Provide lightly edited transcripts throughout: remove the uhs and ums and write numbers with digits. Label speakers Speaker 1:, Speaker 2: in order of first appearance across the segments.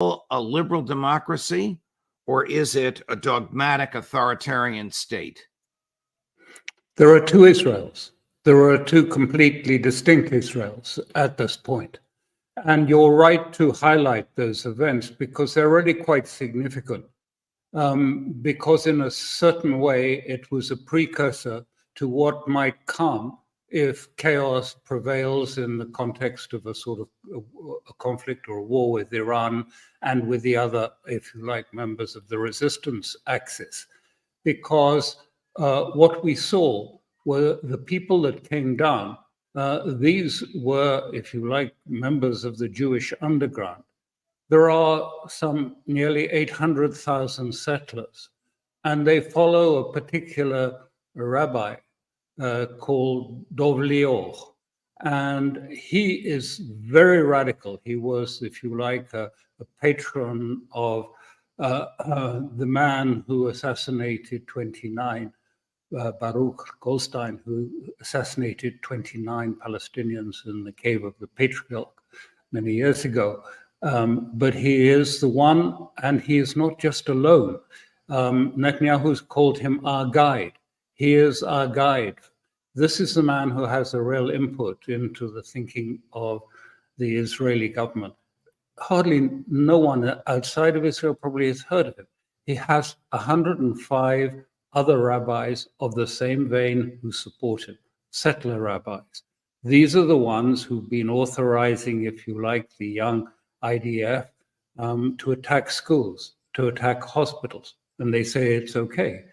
Speaker 1: a liberal democracy, or is it a dogmatic authoritarian state?
Speaker 2: There are two Israels. There are two completely distinct Israels at this point. And you're right to highlight those events because they're really quite significant. Because in a certain way, it was a precursor to what might come if chaos prevails in the context of a sort of a conflict or a war with Iran and with the other, if you like, members of the resistance axis. Because what we saw were the people that came down. These were, if you like, members of the Jewish underground. There are some nearly 800,000 settlers, and they follow a particular rabbi called Dov Lior. And he is very radical. He was, if you like, a patron of the man who assassinated 29, Baruch Goldstein, who assassinated 29 Palestinians in the cave of the Patriarch many years ago. But he is the one, and he is not just alone. Netanyahu's called him our guide. He is our guide. This is the man who has a real input into the thinking of the Israeli government. Hardly no one outside of Israel probably has heard of him. He has 105 other rabbis of the same vein who support him, settler rabbis. These are the ones who've been authorizing, if you like, the young IDF to attack schools, to attack hospitals, and they say it's okay.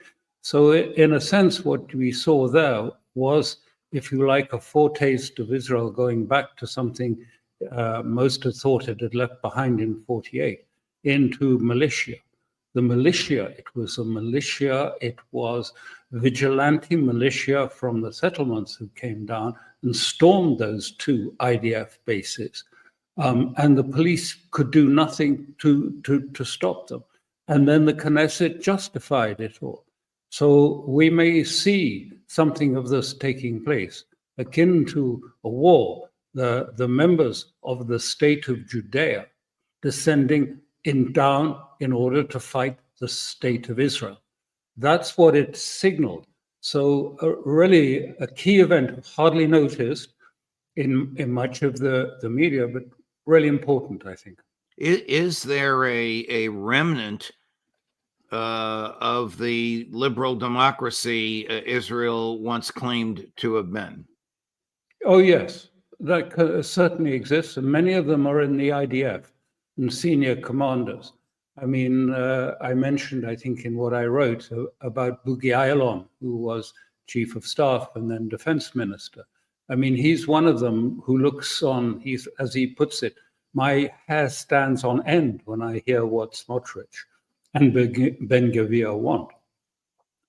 Speaker 2: So in a sense, what we saw there was, if you like, a foretaste of Israel going back to something most had thought it had left behind in 48, into militia. The militia, it was a militia, it was vigilante militia from the settlements who came down and stormed those two IDF bases. And the police could do nothing to stop them. And then the Knesset justified it all. So we may see something of this taking place, akin to a war, the members of the state of Judea descending down in order to fight the state of Israel. That's what it signaled. So really a key event hardly noticed in much of the media, but really important, I think.
Speaker 1: Is there a remnant of the liberal democracy Israel once claimed to have been?
Speaker 2: Oh, yes, that certainly exists, and many of them are in the IDF and senior commanders. I mean, I mentioned, I think, in what I wrote about Bughi Ayalon, who was chief of staff and then defense minister. I mean, he's one of them who looks on, he's, as he puts it, my hair stands on end when I hear what Smotrich and Ben-Gvir want.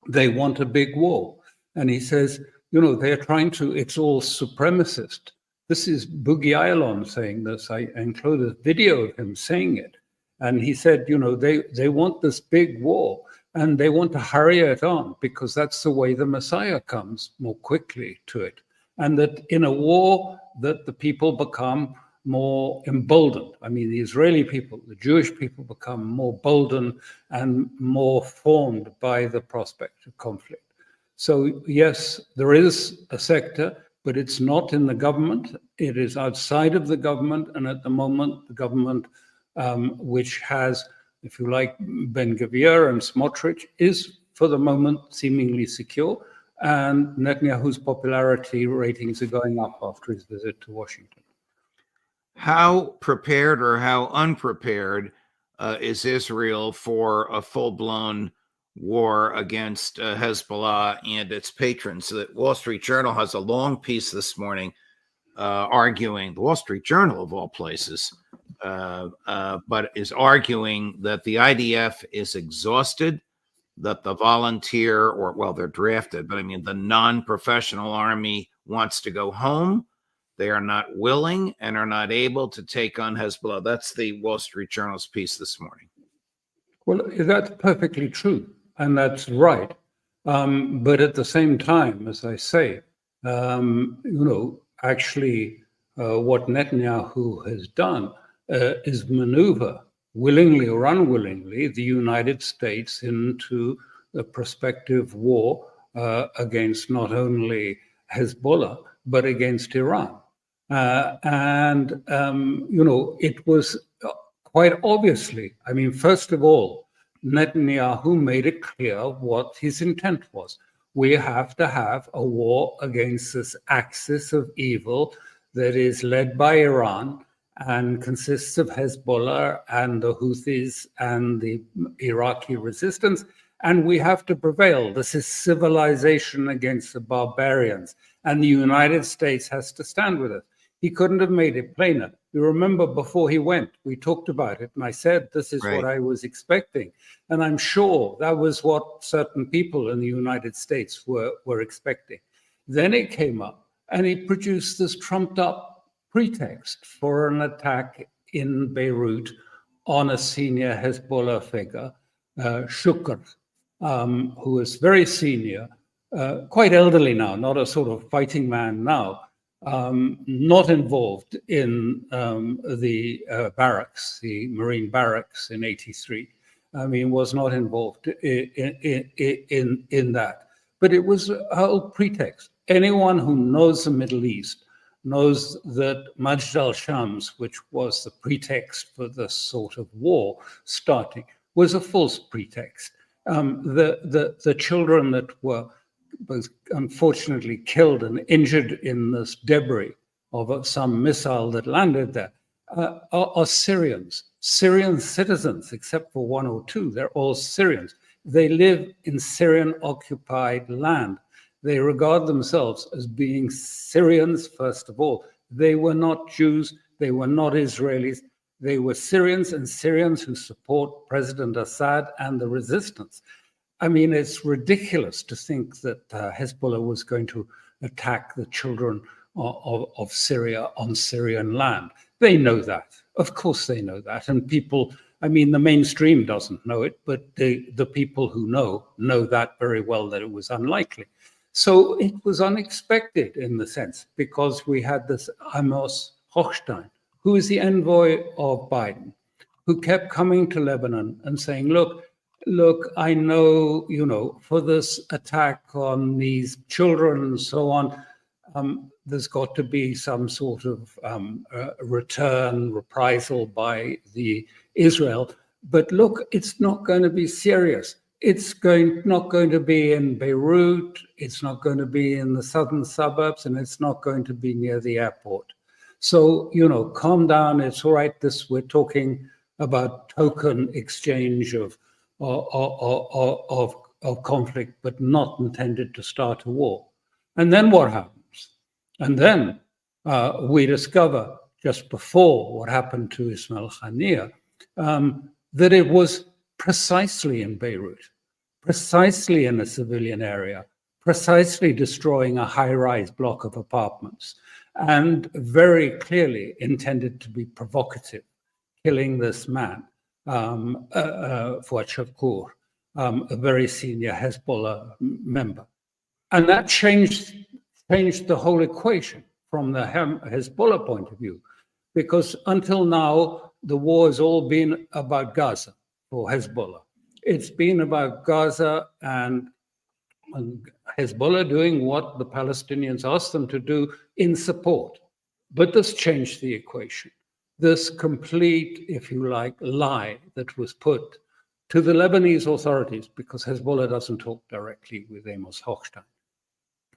Speaker 2: They want a big war. And he says, you know, they're trying to, it's all supremacist. This is Bughi Ayalon saying this. I included a video of him saying it. And he said, you know, they want this big war and they want to hurry it on because that's the way the Messiah comes more quickly to it. And that in a war that the people become more emboldened. I mean, the Israeli people, the Jewish people become more boldened and more formed by the prospect of conflict. So yes, there is a sector, but it's not in the government. It is outside of the government. And at the moment, the government, which has, if you like, Ben-Gvir and Smotrich, is for the moment seemingly secure. And Netanyahu's popularity ratings are going up after his visit to Washington.
Speaker 1: How prepared or how unprepared is Israel for a full-blown war against Hezbollah and its patrons? The Wall Street Journal has a long piece this morning arguing, the Wall Street Journal of all places, but is arguing that the IDF is exhausted, that the volunteer, or well, they're drafted, but I mean the non-professional army wants to go home. They are not willing and are not able to take on Hezbollah. That's the Wall Street Journal's piece this morning.
Speaker 2: Well, that's perfectly true, and that's right. But at the same time, as I say, you know, actually what Netanyahu has done is maneuver willingly or unwillingly, the United States into a prospective war against not only Hezbollah, but against Iran. It was quite obviously, I mean, first of all, Netanyahu made it clear what his intent was. We have to have a war against this axis of evil that is led by Iran and consists of Hezbollah and the Houthis and the Iraqi resistance, and we have to prevail. This is civilization against the barbarians, and the United States has to stand with it. He couldn't have made it plainer. You remember before he went, we talked about it, and I said, this is what I was expecting. And I'm sure that was what certain people in the United States were expecting. Then it came up, and he produced this trumped up pretext for an attack in Beirut on a senior Hezbollah figure, Shukr, who is very senior, quite elderly now, not a sort of fighting man now, not involved in the barracks, the Marine barracks in '83. I mean, was not involved in that. But it was a whole pretext. Anyone who knows the Middle East knows that Majd al-Shams, which was the pretext for this sort of war starting, was a false pretext. The children that were both unfortunately killed and injured in this debris of some missile that landed there are Syrian citizens, except for one or two. They're all Syrians. They live in Syrian-occupied land. They regard themselves as being Syrians, first of all. They were not Jews. They were not Israelis. They were Syrians, and Syrians who support President Assad and the resistance. I mean, it's ridiculous to think that Hezbollah was going to attack the children of Syria on Syrian land. They know that. Of course they know that. And people, I mean, the mainstream doesn't know it, but the people who know that very well, that it was unlikely. So it was unexpected in the sense, because we had this Amos Hochstein, who is the envoy of Biden, who kept coming to Lebanon and saying, look, I know, for this attack on these children and so on, there's got to be some sort of reprisal by the Israel. But look, it's not going to be serious. It's not going to be in Beirut. It's not going to be in the southern suburbs, and it's not going to be near the airport. So, calm down. It's all right. We're talking about token exchange of conflict, but not intended to start a war. And then what happens? And then we discover, just before what happened to Ismail Haniyeh, that it was precisely in Beirut, precisely in a civilian area, precisely destroying a high-rise block of apartments, and very clearly intended to be provocative, killing this man, Fuad Shakur, a very senior Hezbollah member. And that changed the whole equation from the Hezbollah point of view, because until now, the war has all been about Gaza for Hezbollah. It's been about Gaza and Hezbollah doing what the Palestinians asked them to do in support. But this changed the equation. This complete, if you like, lie that was put to the Lebanese authorities, because Hezbollah doesn't talk directly with Amos Hochstein,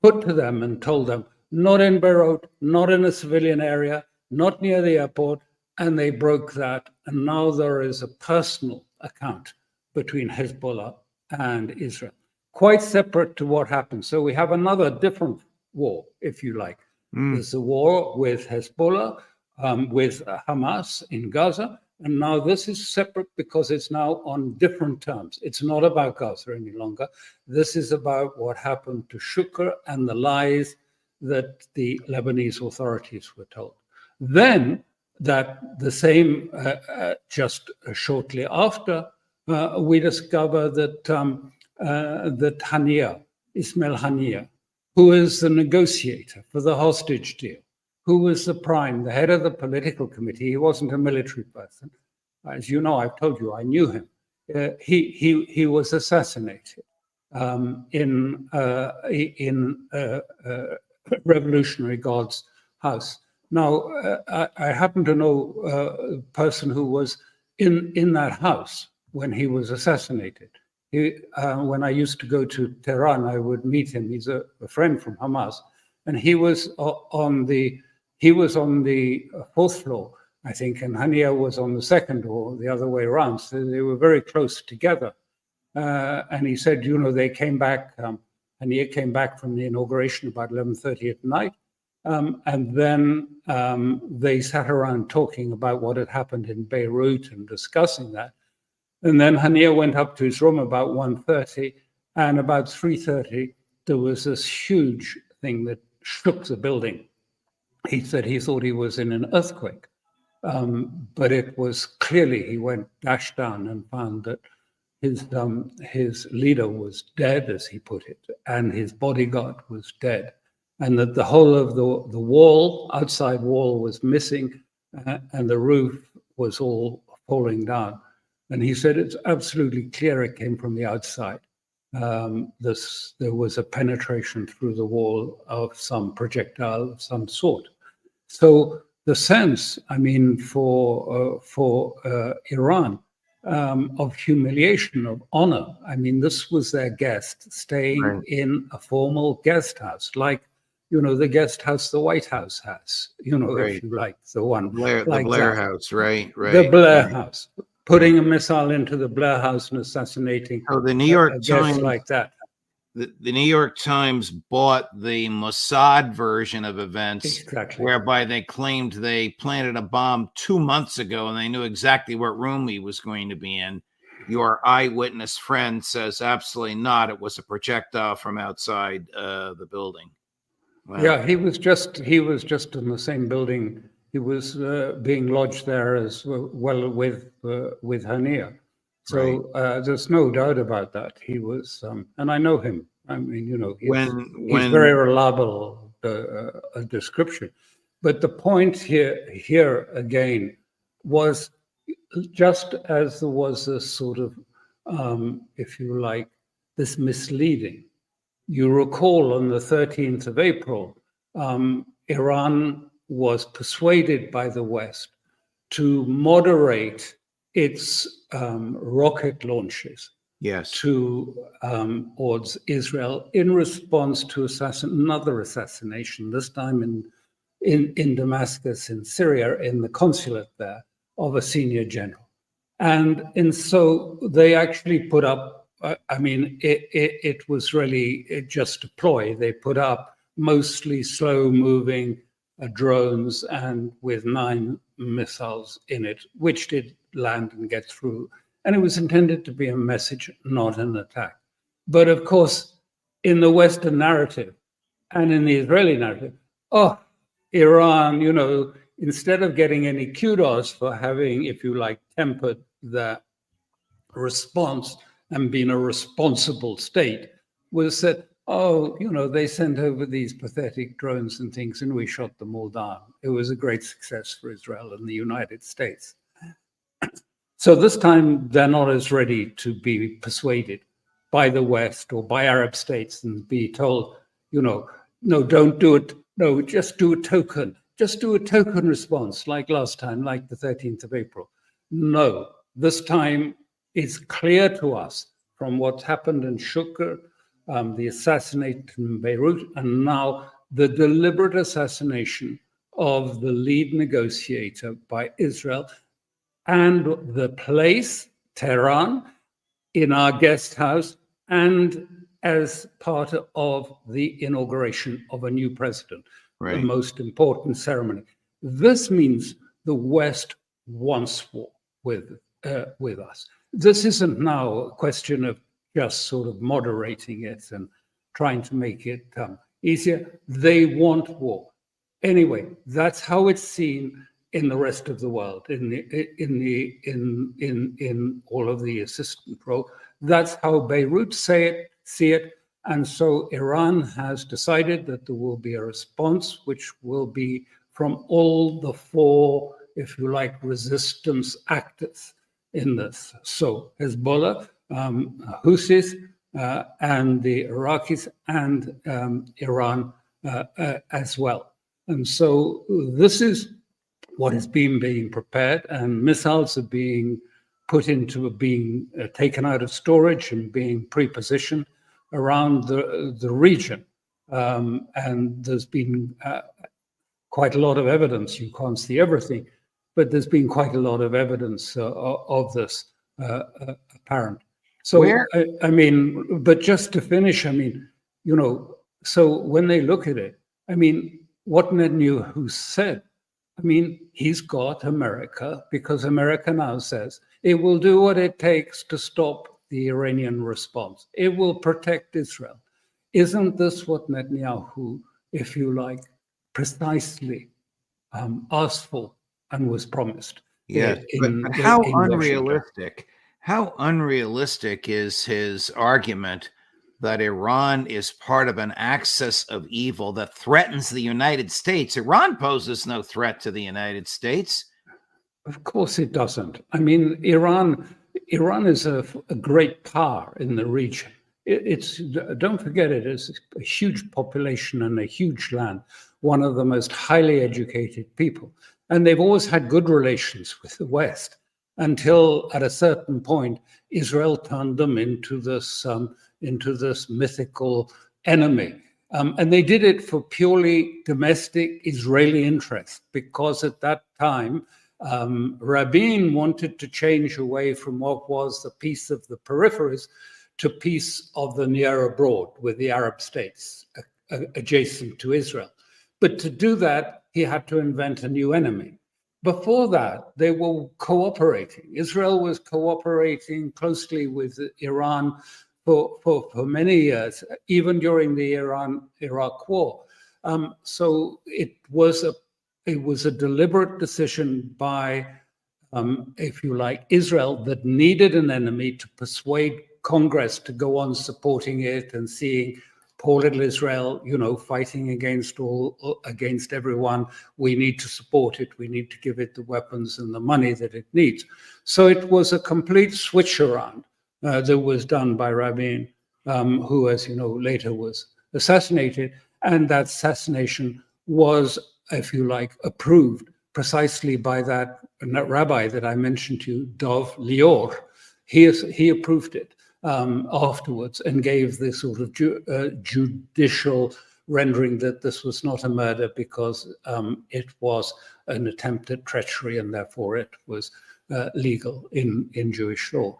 Speaker 2: put to them and told them, not in Beirut, not in a civilian area, not near the airport, and they broke that. And now there is a personal account between Hezbollah and Israel, quite separate to what happened. So we have another different war, if you like. There's a war with Hezbollah, with Hamas in Gaza, and now this is separate because it's now on different terms. It's not about Gaza any longer. This is about what happened to Shukr and the lies that the Lebanese authorities were told. Then that the same, just shortly after, we discover that that Haniyeh, Ismail Haniyeh, who is the negotiator for the hostage deal, who was the head of the political committee, he wasn't a military person, as you know, I've told you, I knew him. He was assassinated in Revolutionary Guard's house. Now, I happen to know a person who was in that house when he was assassinated. When I used to go to Tehran, I would meet him. He's a friend from Hamas, and he was on the fourth floor, I think, and Hania was on the second, or the other way around. So they were very close together. And he said, you know, they came back. Hania came back from the inauguration about 11:30 at night. And then they sat around talking about what had happened in Beirut and discussing that. And then Hania went up to his room about 1:30, and about 3:30, there was this huge thing that shook the building. He said he thought he was in an earthquake, but it was clearly, he dashed down and found that his leader was dead, as he put it, and his bodyguard was dead, and that the whole of the wall, outside wall, was missing, and the roof was all falling down. And he said it's absolutely clear it came from the outside. There was a penetration through the wall of some projectile of some sort. So the sense, I mean, for Iran, of humiliation, of honor. I mean, this was their guest staying in a formal guest house, like, you know, the guest house the White House has, you know, if you like, the one.
Speaker 1: The
Speaker 2: like
Speaker 1: Blair
Speaker 2: that.
Speaker 1: House, right.
Speaker 2: The Blair House. Putting a missile into the Blair House and assassinating
Speaker 1: the New York
Speaker 2: a guest
Speaker 1: Times,
Speaker 2: like that.
Speaker 1: The New York Times bought the Mossad version of events, whereby they claimed they planted a bomb 2 months ago and they knew exactly what room he was going to be in. Your eyewitness friend says absolutely not. It was a projectile from outside the building. Wow.
Speaker 2: Yeah, he was just in the same building. He was being lodged there as well with Hania. So there's no doubt about that. He was, and I know him. I mean, you know, he's very reliable a description. But the point here again was, just as there was this sort of, if you like, this misleading. You recall on the 13th of April, Iran was persuaded by the West to moderate its rocket launches towards Israel in response to another assassination, this time in Damascus, in Syria, in the consulate there, of a senior general. And so they actually put up, I mean, it was really just a ploy. They put up mostly slow-moving drones and with 9 missiles in it, which did land and get through. And it was intended to be a message, not an attack. But of course, in the Western narrative and in the Israeli narrative, Iran, you know, instead of getting any kudos for having, if you like, tempered their response and being a responsible state, was that, you know, they sent over these pathetic drones and things and we shot them all down. It was a great success for Israel and the United States. So this time they're not as ready to be persuaded by the West or by Arab states and be told, you know, no, don't do it. No, just do a token. Just do a token response like last time, like the 13th of April. No, this time it's clear to us from what's happened in Shukr, the assassination in Beirut, and now the deliberate assassination of the lead negotiator by Israel, and the place, Tehran, in our guest house, and as part of the inauguration of a new president, the most important ceremony. This means the West wants war with us. This isn't now a question of just sort of moderating it and trying to make it easier. They want war. Anyway, that's how it's seen in the rest of the world, in all of the assistant role. That's how Beirut see it. And so Iran has decided that there will be a response, which will be from all the 4 if you like, resistance actors in this. So Hezbollah, Houthis, and the Iraqis, and Iran as well. And so this is what is being prepared, and missiles are being taken out of storage and being pre-positioned around the region. And there's been quite a lot of evidence. You can't see everything, but there's been quite a lot of evidence of this apparent. So, I mean, but just to finish, I mean, you know, so when they look at it, I mean, what Netanyahu said, I mean, he's got America, because America now says it will do what it takes to stop the Iranian response. It will protect Israel. Isn't this what Netanyahu, if you like, precisely asked for and was promised?
Speaker 1: Yes, but how unrealistic? How unrealistic is his argument that Iran is part of an axis of evil that threatens the United States? Iran poses no threat to the United States.
Speaker 2: Of course it doesn't. I mean, Iran is a great power in the region. Don't forget, it is a huge population and a huge land, one of the most highly educated people. And they've always had good relations with the West until at a certain point, Israel turned them into this mythical enemy. And they did it for purely domestic Israeli interest, because at that time, Rabin wanted to change away from what was the peace of the peripheries to peace of the near abroad with the Arab states adjacent to Israel. But to do that, he had to invent a new enemy. Before that, they were cooperating. Israel was cooperating closely with Iran for many years, even during the Iran-Iraq war. So it was a deliberate decision by, if you like, Israel, that needed an enemy to persuade Congress to go on supporting it and seeing poor little Israel, you know, fighting against everyone. We need to support it. We need to give it the weapons and the money that it needs. So it was a complete switch around that was done by Rabin, who, as you know, later was assassinated. And that assassination was, if you like, approved precisely by that rabbi that I mentioned to you, Dov Lior. He approved it afterwards and gave this sort of judicial rendering that this was not a murder because it was an attempt at treachery, and therefore it was legal in Jewish law.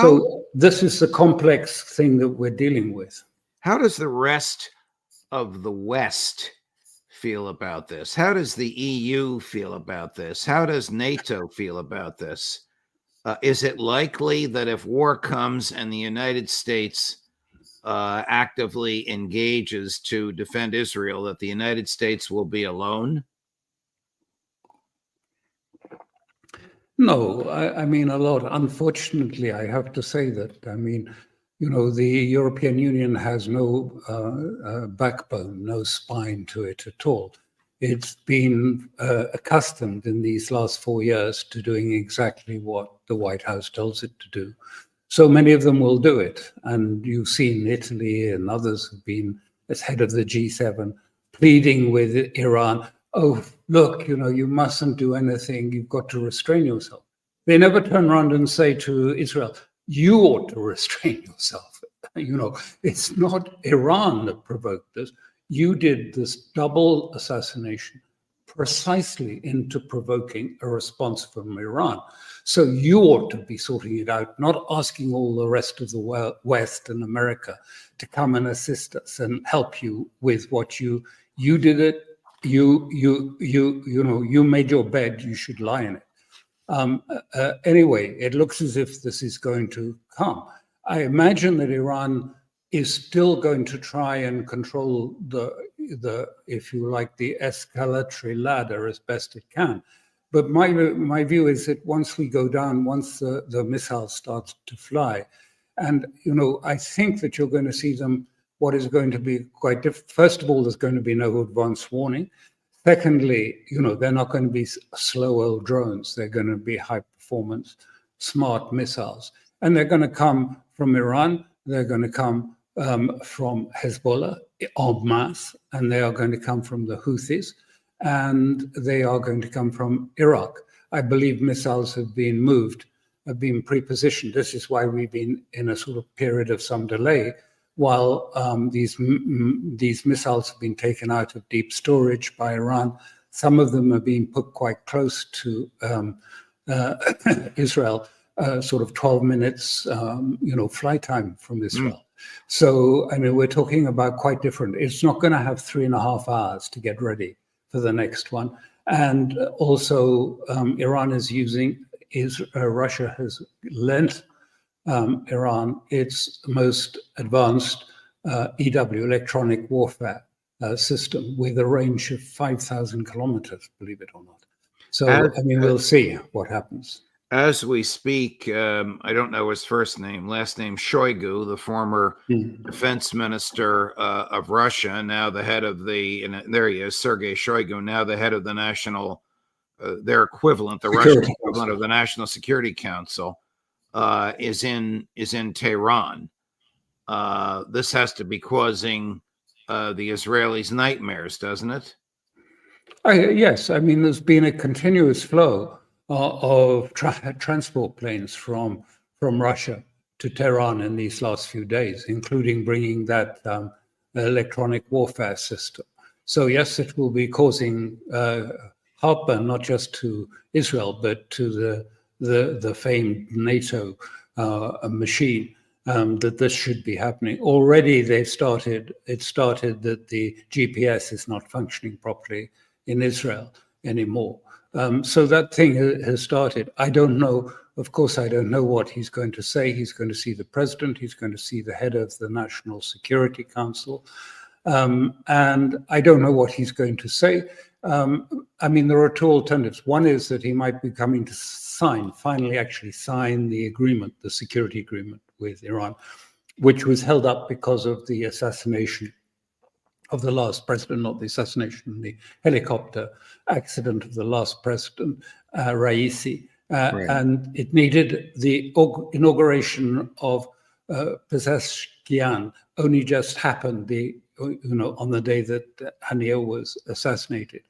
Speaker 2: So this is the complex thing that we're dealing with.
Speaker 1: How does the rest of the West feel about this? How does the EU feel about this? How does NATO feel about this? Is it likely that if war comes and the United States actively engages to defend Israel, that the United States will be alone?
Speaker 2: No, I mean, a lot. Unfortunately, I have to say that, I mean, you know, the European Union has no backbone, no spine to it at all. It's been accustomed in these last 4 years to doing exactly what the White House tells it to do. So many of them will do it. And you've seen Italy and others have been, as head of the G7, pleading with Iran, oh, look, you know, you mustn't do anything. You've got to restrain yourself. They never turn around and say to Israel, you ought to restrain yourself. You know, it's not Iran that provoked this. You did this double assassination precisely into provoking a response from Iran. So you ought to be sorting it out, not asking all the rest of the West and America to come and assist us and help you with what you did it. You know, you made your bed, you should lie in it. Anyway, it looks as if this is going to come. I imagine that Iran is still going to try and control the if you like, the escalatory ladder as best it can. But my view is that once we go down, once the missile starts to fly, and you know, I think that you're going to see them. What is going to be quite different? First of all, there's going to be no advance warning. Secondly, they're not going to be slow old drones. They're going to be high performance, smart missiles. And they're going to come from Iran. They're going to come from Hezbollah en masse, and they are going to come from the Houthis, and they are going to come from Iraq. I believe missiles have been pre-positioned. This is why we've been in a sort of period of some delay while these missiles have been taken out of deep storage by Iran. Some of them are being put quite close to Israel, sort of 12 minutes, flight time from Israel. So, I mean, we're talking about quite different. It's not going to have 3.5 hours to get ready for the next one. And also, Iran is Russia has lent Iran its most advanced EW, electronic warfare system, with a range of 5,000 kilometers, believe it or not. So, we'll see what happens.
Speaker 1: As we speak, I don't know his first name, last name Shoigu, the former defense minister of Russia, now the head of there he is, Sergei Shoigu, now the head of the national, their equivalent, the Russian equivalent of the National Security Council, is in Tehran. This has to be causing the Israelis nightmares, doesn't it?
Speaker 2: Yes, I mean, there's been a continuous flow of transport planes from Russia to Tehran in these last few days, including bringing that electronic warfare system. So yes, it will be causing heartburn not just to Israel but to the famed NATO machine. That this should be happening. Already it started that the GPS is not functioning properly in Israel anymore. So that thing has started. I don't know, of course, I don't know what he's going to say. He's going to see the president, he's going to see the head of the National Security Council. And I don't know what he's going to say. I mean, there are two alternatives. One is that he might be coming to finally actually sign the agreement, the security agreement with Iran, which was held up because of the assassination of the last president, not the assassination, the helicopter accident of the last president, Raisi. Right. And it needed the inauguration of Pezeshkian only just happened on the day that Haniyeh was assassinated.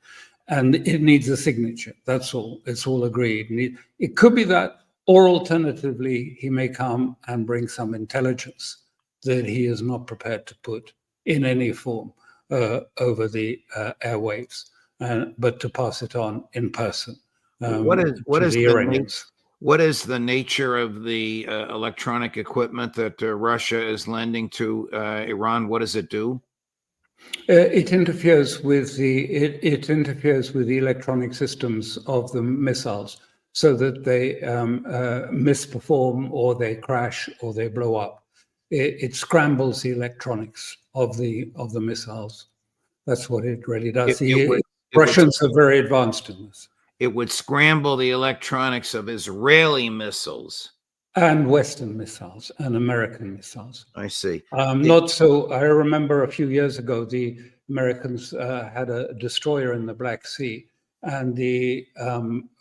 Speaker 2: And it needs a signature. That's all. It's all agreed. It could be that, or alternatively, he may come and bring some intelligence that he is not prepared to put in any form over the airwaves, but to pass it on in person.
Speaker 1: What is the nature of the electronic equipment that Russia is lending to Iran? What does it do?
Speaker 2: It interferes with the electronic systems of the missiles, so that they misperform, or they crash, or they blow up. It scrambles the electronics of the missiles. That's what it really does. Russians are very advanced in this.
Speaker 1: It would scramble the electronics of Israeli missiles.
Speaker 2: And Western missiles and American missiles.
Speaker 1: I see.
Speaker 2: Not so. I remember a few years ago, the Americans had a destroyer in the Black Sea, and the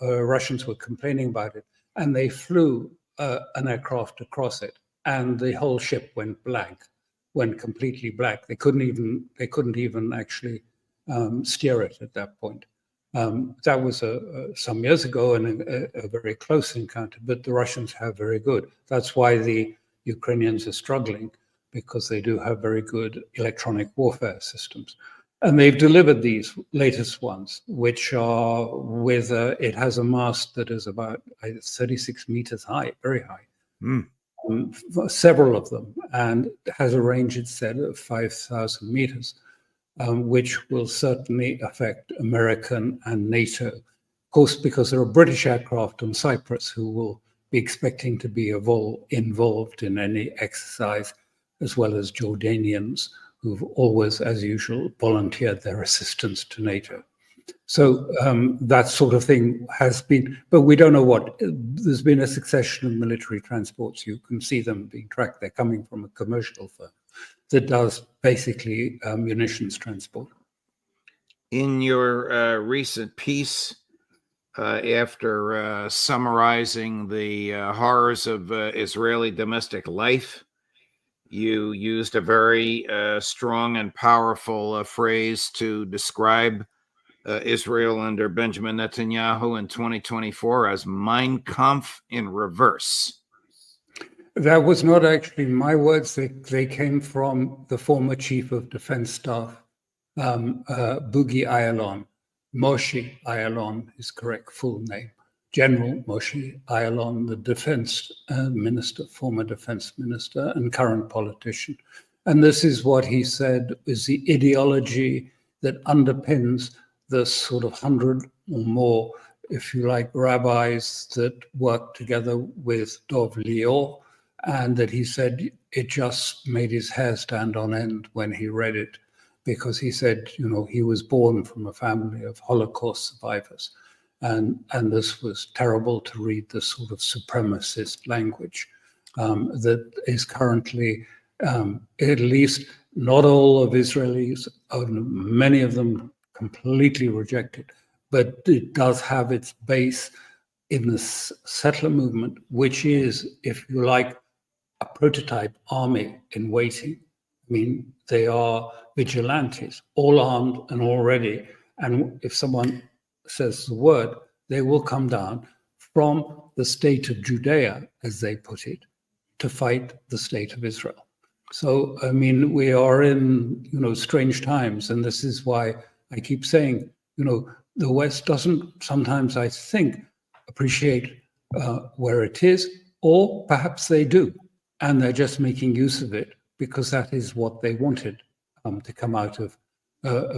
Speaker 2: Russians were complaining about it, and they flew an aircraft across it, and the whole ship went blank, went completely black. They couldn't even actually steer it at that point. That was some years ago, and a very close encounter, but the Russians have very good. That's why the Ukrainians are struggling, because they do have very good electronic warfare systems. And they've delivered these latest ones, which are with, it has a mast that is about 36 meters high, very high, several of them, and has a range, it said, of 5,000 meters. Which will certainly affect American and NATO. Of course, because there are British aircraft on Cyprus who will be expecting to be involved in any exercise, as well as Jordanians who've always, as usual, volunteered their assistance to NATO. So that sort of thing has been, but we don't know what. There's been a succession of military transports. You can see them being tracked. They're coming from a commercial firm that does basically munitions transport.
Speaker 1: In your recent piece, after summarizing the horrors of Israeli domestic life, you used a very strong and powerful phrase to describe Israel under Benjamin Netanyahu in 2024 as Mein Kampf in reverse.
Speaker 2: That was not actually my words. They came from the former chief of defense staff, Boogie Ayalon. Moshe Ayalon, his correct full name. General Moshe Ayalon, the defense minister, former defense minister and current politician. And this is what he said is the ideology that underpins the sort of 100 or more, if you like, rabbis that worked together with Dov Lior, and that he said it just made his hair stand on end when he read it, because he said, you know, he was born from a family of Holocaust survivors. And this was terrible to read, the sort of supremacist language that is currently, at least not all of Israelis, many of them completely rejected, but it does have its base in the settler movement, which is, if you like, a prototype army in waiting. I mean, they are vigilantes, all armed and all ready. And if someone says the word, they will come down from the state of Judea, as they put it, to fight the state of Israel. So, I mean, we are in, you know, strange times. And this is why I keep saying, you know, the West doesn't sometimes, I think, appreciate where it is, or perhaps they do. And they're just making use of it because that is what they wanted to come out of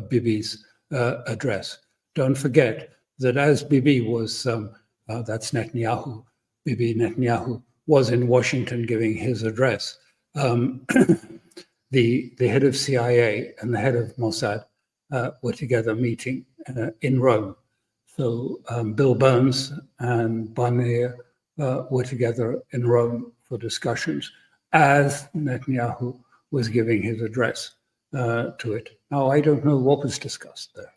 Speaker 2: Bibi's address. Don't forget that as Bibi was, that's Netanyahu, Bibi Netanyahu was in Washington giving his address. The head of CIA and the head of Mossad were together meeting in Rome. So Bill Burns and Barnea were together in Rome for discussions as Netanyahu was giving his address to it. Now, I don't know what was discussed there.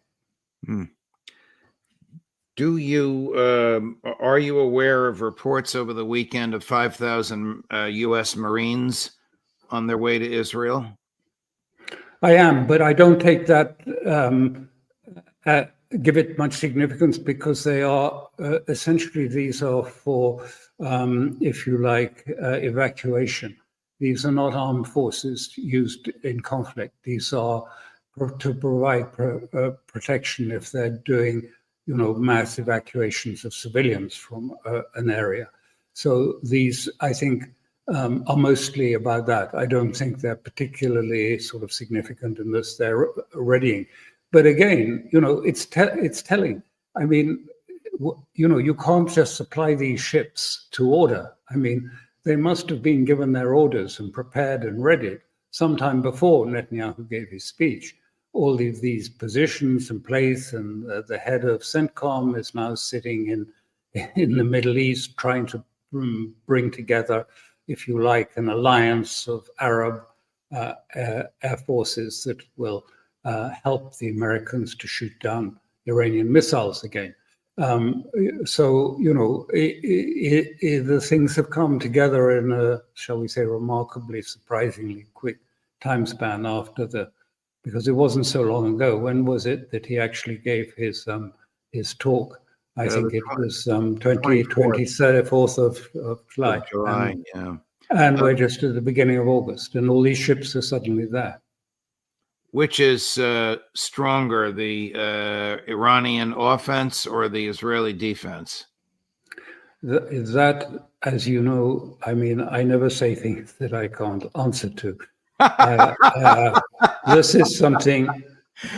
Speaker 1: Do you, are you aware of reports over the weekend of 5,000 U.S. Marines on their way to Israel?
Speaker 2: I am, but I don't take that, give it much significance, because they are, essentially, these are for, if you like, evacuation. These are not armed forces used in conflict. These are to provide protection if they're doing, you know, mass evacuations of civilians from an area. So these, I think, are mostly about that. I don't think they're particularly sort of significant in this. They're readying. But again, you know, it's telling. I mean, you know, you can't just supply these ships to order. I mean, they must have been given their orders and prepared and ready sometime before Netanyahu gave his speech. All of these positions in place, and the head of CENTCOM is now sitting in the Middle East trying to bring together, if you like, an alliance of Arab air forces that will help the Americans to shoot down Iranian missiles again. So, you know, the things have come together in a, shall we say, remarkably, surprisingly quick time span after because it wasn't so long ago. When was it that he actually gave his talk? I think it was 24th of July.
Speaker 1: Yeah.
Speaker 2: And we're just at the beginning of August, and all these ships are suddenly there.
Speaker 1: Which is stronger, the Iranian offense or the Israeli defense?
Speaker 2: That, as you know, I mean, I never say things that I can't answer to. This is something.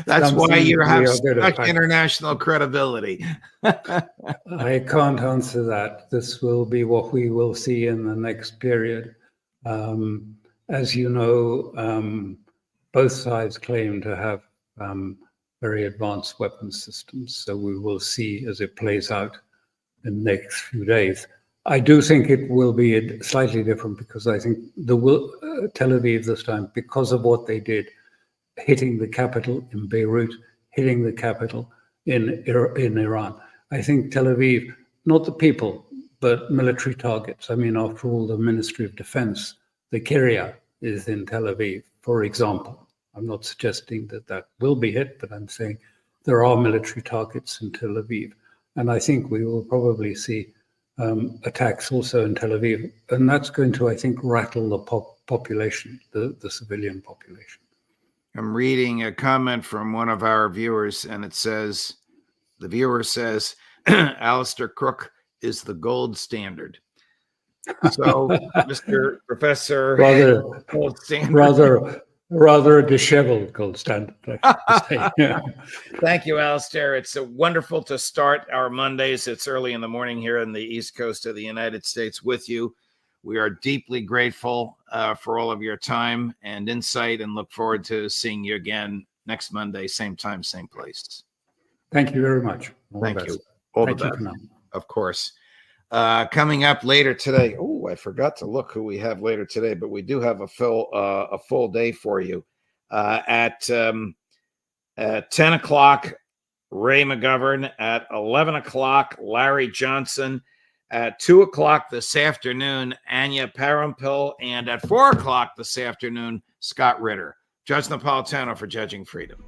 Speaker 1: That's why you have such international credibility.
Speaker 2: I can't answer that. This will be what we will see in the next period. As you know, both sides claim to have very advanced weapons systems, so we will see as it plays out in the next few days. I do think it will be slightly different, because I think Tel Aviv this time, because of what they did, hitting the capital in Beirut, hitting the capital in Iran. I think Tel Aviv, not the people, but military targets. I mean, after all, the Ministry of Defense, the Kiryat, is in Tel Aviv, for example. I'm not suggesting that that will be hit, but I'm saying there are military targets in Tel Aviv. And I think we will probably see attacks also in Tel Aviv. And that's going to, I think, rattle the population, the civilian population.
Speaker 1: I'm reading a comment from one of our viewers, and it says, the viewer says, Alastair Crooke is the gold standard. So, Mr. Professor, gold standard.
Speaker 2: Rather a disheveled gold standard, I have to say. Yeah.
Speaker 1: Thank you, Alastair. It's wonderful to start our Mondays. It's early in the morning here in the East Coast of the United States with you. We are deeply grateful for all of your time and insight, and look forward to seeing you again next Monday, same time, same place.
Speaker 2: Thank you very much.
Speaker 1: Thank you. All the best. Of course. Coming up later today. Oh, I forgot to look who we have later today, but we do have a full day for you. At 10 o'clock, Ray McGovern. At 11 o'clock, Larry Johnson. At 2 o'clock this afternoon, Anya Parampil. And at 4 o'clock this afternoon, Scott Ritter. Judge Napolitano for Judging Freedom.